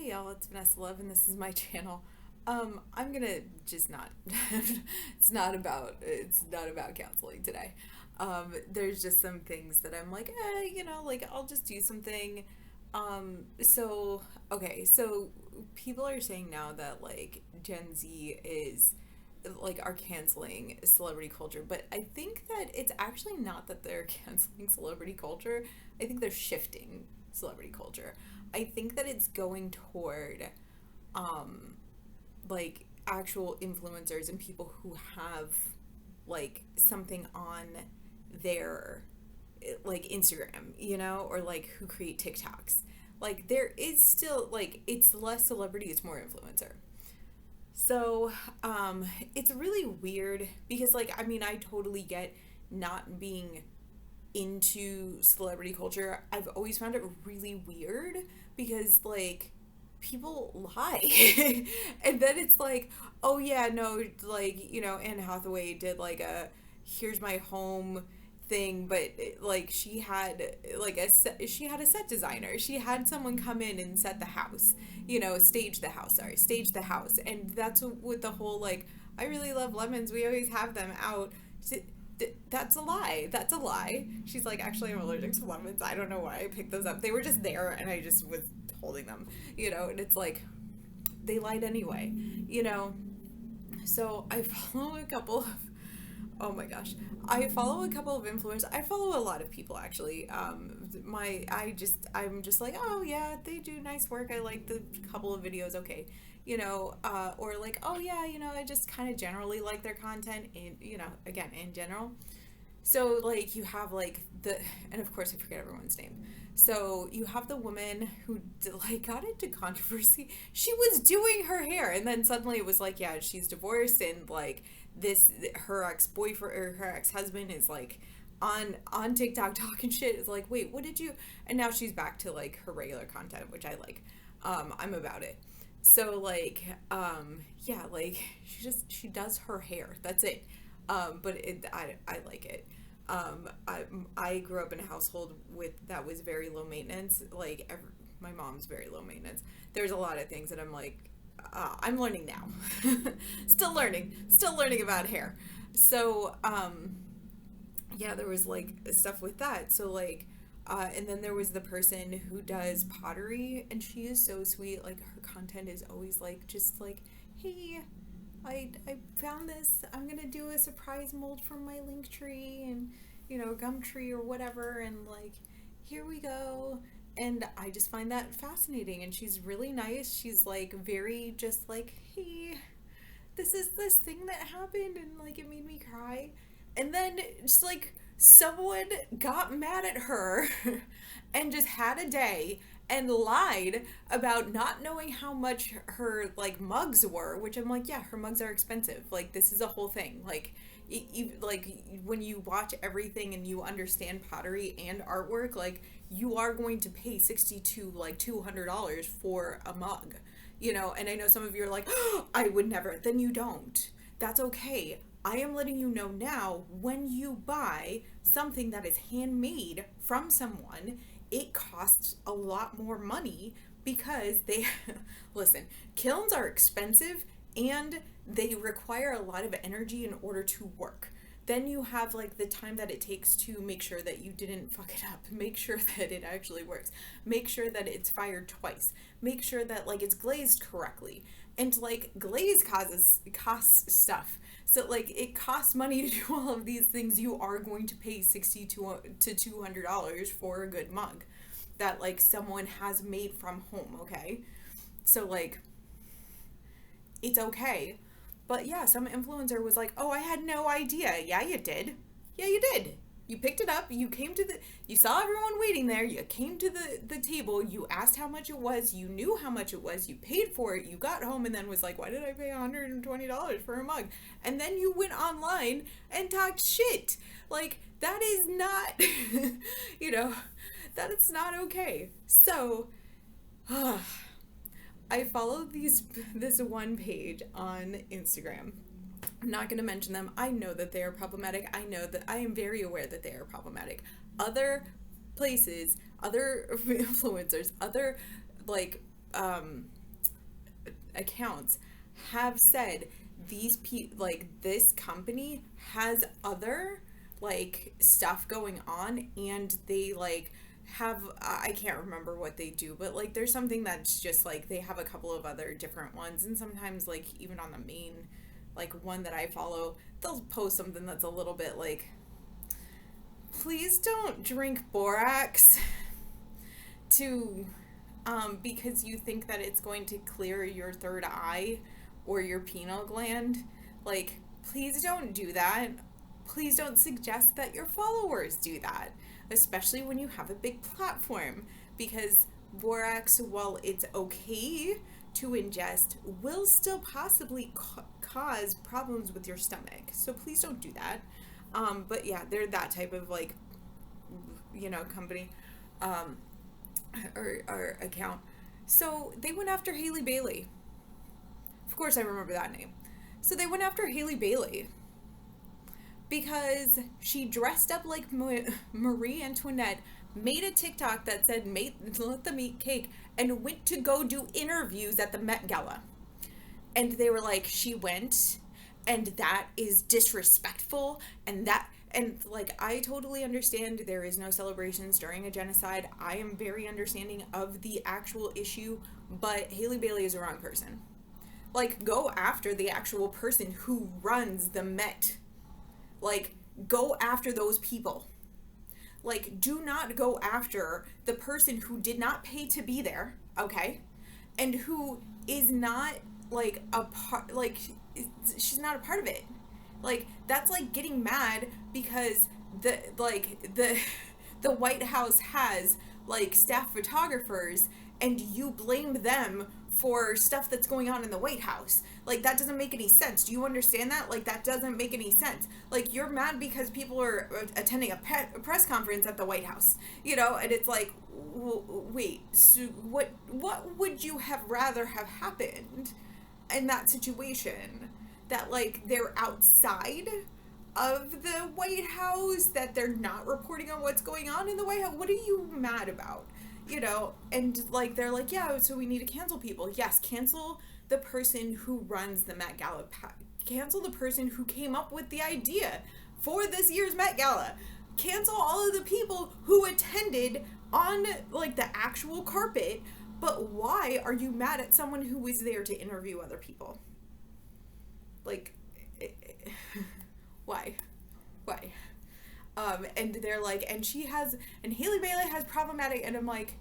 Hey y'all, it's Vanessa Love and this is my channel. I'm gonna just not it's not about counseling today. There's just some things that I'm like, like I'll just do something. So okay, so people are saying now that like Gen Z is like are canceling celebrity culture, but I think that it's actually not that they're canceling celebrity culture. I think they're shifting celebrity culture. I think that it's going toward um like actual influencers and people who have like something on their like Instagram, or like who create TikToks. Like there is still like it's less celebrity, it's more influencer. So, it's really weird because, like, I mean, I totally get not being into celebrity culture. I've always found it really weird because, like, people lie. And then it's like, oh, yeah, no, like, Anne Hathaway did, like, here's my home thing, but like she had a set designer. She had someone come in and set the house, stage the house. And that's what, with the whole like, I really love lemons, we always have them out. That's a lie. That's a lie. She's like, actually, I'm allergic to lemons. I don't know why I picked those up. They were just there and I just was holding them, and it's like, they lied anyway, you know? So I follow a couple of, oh my gosh, I follow a couple of influencers. I follow a lot of people actually. I'm just like, oh yeah, they do nice work. I like the couple of videos. Okay, or like, oh yeah, I just kind of generally like their content. In again, in general. So like you have like and of course I forget everyone's name. So you have the woman who like got into controversy. She was doing her hair, and then suddenly it was like, yeah, she's divorced, and like this her ex-boyfriend or her ex-husband is like on TikTok talking shit. It's like, wait, what did you? And now she's back to like her regular content, which I like. I'm about it. So like, yeah, like she does her hair. That's it. But I like it. I grew up in a household that was very low maintenance. Like my mom's very low maintenance. There's a lot of things that I'm like, I'm learning now. Still learning about hair. So, yeah, there was like stuff with that. So like, and then there was the person who does pottery, and she is so sweet. Like her content is always like, just like, hey, I found this. I'm gonna do a surprise mold from my link tree and gum tree or whatever, and like, here we go. And I just find that fascinating. And she's really nice. She's like very just like, hey, this is this thing that happened, and like it made me cry. And then just like someone got mad at her and just had a day and lied about not knowing how much her like mugs were, which I'm like, yeah, her mugs are expensive. Like this is a whole thing. Like like when you watch everything and you understand pottery and artwork, like you are going to pay 60 to like $200 for a mug, and I know some of you are like, oh, I would never. Then you don't. That's okay. I am letting you know now, when you buy something that is handmade from someone, it costs a lot more money because they listen, kilns are expensive and they require a lot of energy in order to work. Then you have like the time that it takes to make sure that you didn't fuck it up, make sure that it actually works, make sure that it's fired twice, make sure that like it's glazed correctly. And like glaze costs stuff. So like it costs money to do all of these things. You are going to pay 60 to $200 for a good mug that like someone has made from home, okay? So like it's okay. But yeah, some influencer was like, "Oh, I had no idea." Yeah, you did. Yeah, you did. You picked it up. You saw everyone waiting there. You came to the table. You asked how much it was. You knew how much it was. You paid for it. You got home and then was like, "Why did I pay $120 for a mug?" And then you went online and talked shit. Like that is not, you know, that is not okay. So, I follow this one page on Instagram. I'm not going to mention them. I know that they are problematic. I know that I am very aware that they are problematic. Other places, other influencers, other like um, accounts have said this company has other like stuff going on, and they like have I can't remember what they do, but like there's something that's just like they have a couple of other different ones, and sometimes like even on the main like one that I follow, they'll post something that's a little bit like, please don't drink borax to because you think that it's going to clear your third eye or your pineal gland. Like, please don't do that. Please don't suggest that your followers do that, especially when you have a big platform, because borax, while it's okay to ingest, will still possibly cause problems with your stomach. So please don't do that. But yeah, they're that type of like, company or account. So they went after HaleyBaylee. Of course, I remember that name. So they went after HaleyBaylee because she dressed up like Marie Antoinette, made a TikTok that said let them eat cake, and went to go do interviews at the Met Gala. And they were like, she went, and that is disrespectful, and like, I totally understand there is no celebrations during a genocide. I am very understanding of the actual issue, but HaleyBaylee is the wrong person. Like, go after the actual person who runs the Met. Like, go after those people. Like, do not go after the person who did not pay to be there, okay? And who is not, like, a part, like, she's not a part of it. Like, that's like getting mad because the White House has, like, staff photographers, and you blame them for stuff that's going on in the White House. Like, that doesn't make any sense. Do you understand that? Like, that doesn't make any sense. Like, you're mad because people are attending a press conference at the White House, and it's like, wait, so what would you have rather have happened in that situation? That, like, they're outside of the White House, that they're not reporting on what's going on in the White House? What are you mad about? And like, they're like, yeah, so we need to cancel people. Yes, cancel the person who runs the Met Gala. Cancel the person who came up with the idea for this year's Met Gala. Cancel all of the people who attended on, like, the actual carpet. But why are you mad at someone who was there to interview other people? Like, why? And they're like, and HaleyBaylee has problematic, and I'm like,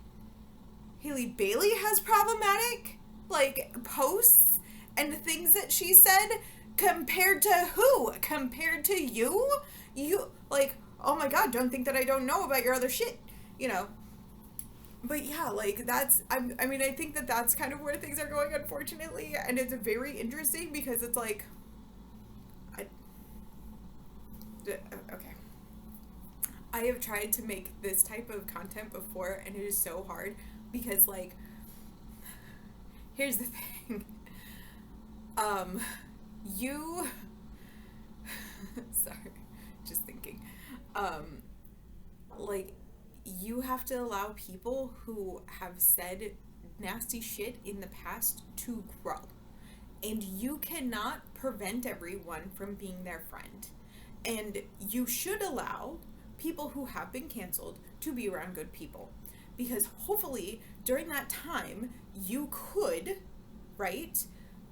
HaleyBaylee has problematic, like, posts and things that she said compared to who? Compared to you? You, like, oh my God, don't think that I don't know about your other shit, But yeah, like, that's, I think that that's kind of where things are going, unfortunately, and it's very interesting because it's like, okay. I have tried to make this type of content before, and it is so hard because, like, here's the thing. Sorry, just thinking. Like, you have to allow people who have said nasty shit in the past to grow. And you cannot prevent everyone from being their friend. And you should allow people who have been canceled to be around good people. Because hopefully during that time you could, right?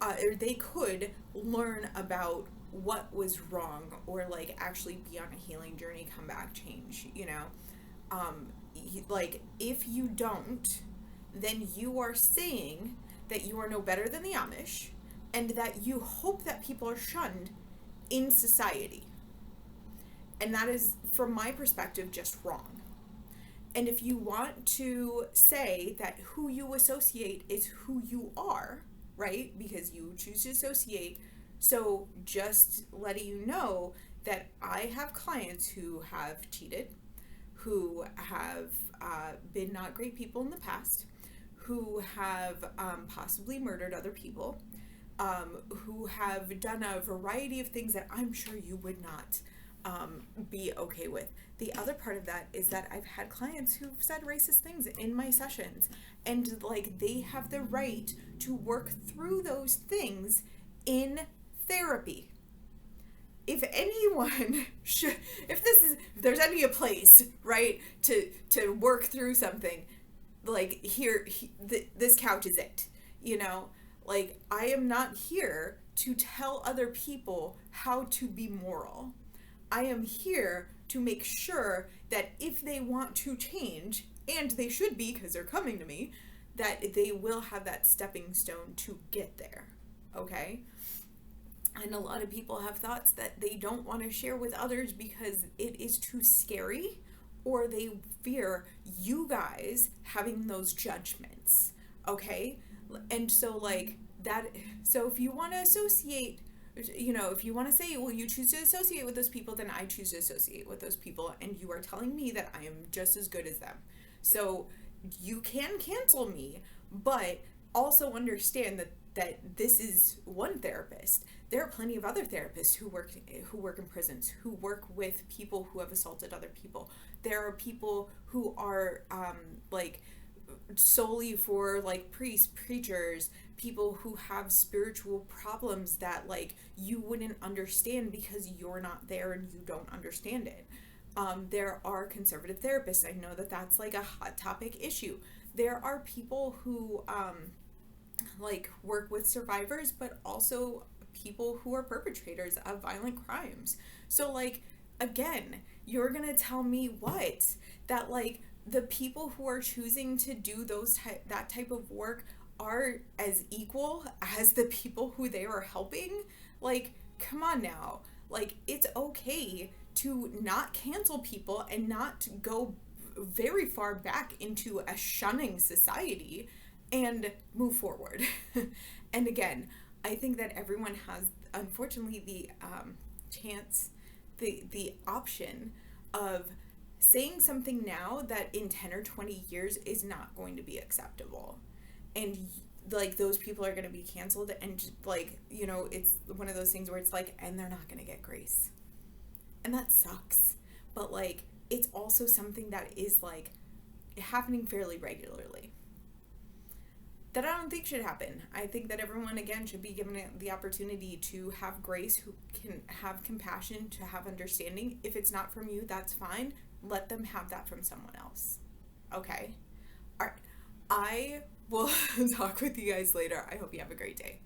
Or they could learn about what was wrong, or like actually be on a healing journey, come back, change, like, if you don't, then you are saying that you are no better than the Amish, and that you hope that people are shunned in society. And that is, from my perspective, just wrong. And if you want to say that who you associate is who you are, right? Because you choose to associate. So just letting you know that I have clients who have cheated, who have been not great people in the past, who have possibly murdered other people, who have done a variety of things that I'm sure you would not. be okay with. The other part of that is that I've had clients who've said racist things in my sessions, and like they have the right to work through those things in therapy. If anyone should, if there's any a place, right, to work through something, like this couch is it, you know? Like, I am not here to tell other people how to be moral. I am here to make sure that if they want to change, and they should be because they're coming to me, that they will have that stepping stone to get there. Okay? And a lot of people have thoughts that they don't want to share with others because it is too scary, or they fear you guys having those judgments. Okay? And so, like, that, so if you want to associate, you know, if you want to say, well, you choose to associate with those people, then I choose to associate with those people, and you are telling me that I am just as good as them. So you can cancel me, but also understand that this is one therapist. There are plenty of other therapists who work in prisons, who work with people who have assaulted other people. There are people who are like solely for like priests, preachers, people who have spiritual problems that like you wouldn't understand because you're not there and you don't understand it. There are conservative therapists. I know that that's like a hot topic issue. There are people who like work with survivors, but also people who are perpetrators of violent crimes. So like, again, you're gonna tell me what? That like the people who are choosing to do that type of work are as equal as the people who they are helping? Like, come on now. Like, it's okay to not cancel people and not go very far back into a shunning society and move forward. And again, I think that everyone has, unfortunately, the chance, the option of saying something now that in 10 or 20 years is not going to be acceptable. And like those people are going to be canceled, and like, you know, it's one of those things where it's like, and they're not going to get grace. And that sucks. But like, it's also something that is like happening fairly regularly. That I don't think should happen. I think that everyone, again, should be given the opportunity to have grace, who can have compassion, to have understanding. If it's not from you, that's fine. Let them have that from someone else. Okay? All right. I will talk with you guys later. I hope you have a great day.